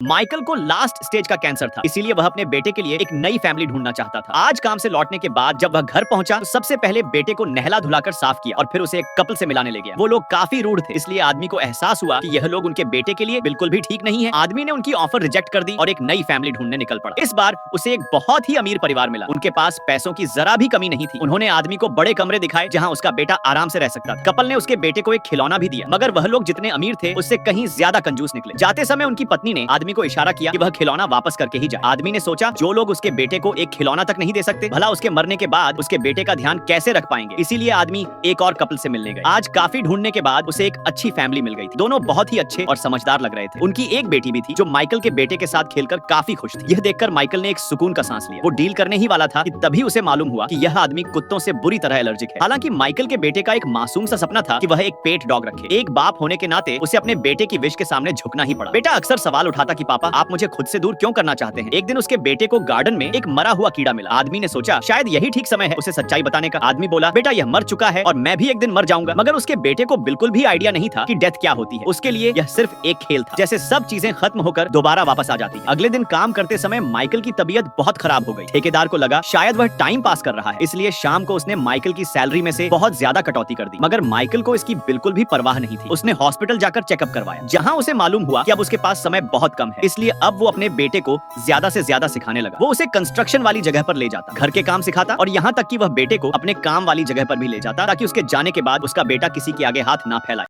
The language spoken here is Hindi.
माइकल को लास्ट स्टेज का कैंसर था, इसीलिए वह अपने बेटे के लिए एक नई फैमिली ढूंढना चाहता था। आज काम से लौटने के बाद जब वह घर पहुंचा तो सबसे पहले बेटे को नहला धुलाकर साफ किया और फिर उसे एक कपल से मिलाने ले गया। वो लोग काफी रूड थे, इसलिए आदमी को एहसास हुआ कि यह लोग उनके बेटे के लिए बिल्कुल भी ठीक नहीं है। आदमी ने उनकी ऑफर रिजेक्ट कर दी और एक नई फैमिली ढूंढने निकल पड़ा। इस बार उसे एक बहुत ही अमीर परिवार मिला। उनके पास पैसों की जरा भी कमी नहीं थी। उन्होंने आदमी को बड़े कमरे दिखाए जहाँ उसका बेटा आराम से रह सकता था। कपल ने उसके बेटे को एक खिलौना भी दिया, मगर वह लोग जितने अमीर थे उससे कहीं ज्यादा कंजूस निकले। जाते समय उनकी पत्नी ने आदमी को इशारा किया कि वह खिलौना वापस करके ही जाए। आदमी ने सोचा, जो लोग उसके बेटे को एक खिलौना तक नहीं दे सकते, भला उसके मरने के बाद उसके बेटे का ध्यान कैसे रख पाएंगे। इसीलिए आदमी एक और कपल से मिलने गए। आज काफी ढूंढने के बाद उसे एक अच्छी फैमिली मिल गई थी। दोनों बहुत ही अच्छे और समझदार लग रहे थे। उनकी एक बेटी भी थी जो माइकल के बेटे के साथ खेलकर काफी खुश थी। यह देखकर माइकल ने एक सुकून का सांस लिया। वो डील करने ही वाला था कि तभी उसे मालूम हुआ कि यह आदमी कुत्तों से बुरी तरह एलर्जिक है। हालांकि माइकल के बेटे का एक मासूम सा सपना था कि वह एक पेट डॉग रखे। एक बाप होने के नाते उसे अपने बेटे की विश के सामने झुकना ही पड़ा। बेटा अक्सर सवाल उठाता कि पापा, आप मुझे खुद से दूर क्यों करना चाहते हैं। एक दिन उसके बेटे को गार्डन में एक मरा हुआ कीड़ा मिला। आदमी ने सोचा शायद यही ठीक समय है उसे सच्चाई बताने का। आदमी बोला, बेटा यह मर चुका है और मैं भी एक दिन मर जाऊंगा। मगर उसके बेटे को बिल्कुल भी आइडिया नहीं था कि डेथ क्या होती है। उसके लिए यह सिर्फ एक खेल था, जैसे सब चीजें खत्म होकर दोबारा वापस आ जाती है। अगले दिन काम करते समय माइकल की तबीयत बहुत खराब हो गई। ठेकेदार को लगा शायद वह टाइम पास कर रहा है, इसलिए शाम को उसने माइकल की सैलरी में से बहुत ज्यादा कटौती कर दी। मगर माइकल को इसकी बिल्कुल भी परवाह नहीं थी। उसने हॉस्पिटल जाकर चेकअप करवाया, जहाँ उसे मालूम हुआ कि अब उसके पास समय बहुत कम है। इसलिए अब वो अपने बेटे को ज्यादा से ज्यादा सिखाने लगा। वो उसे कंस्ट्रक्शन वाली जगह पर ले जाता, घर के काम सिखाता और यहाँ तक कि वह बेटे को अपने काम वाली जगह पर भी ले जाता, ताकि उसके जाने के बाद उसका बेटा किसी के आगे हाथ ना फैलाए।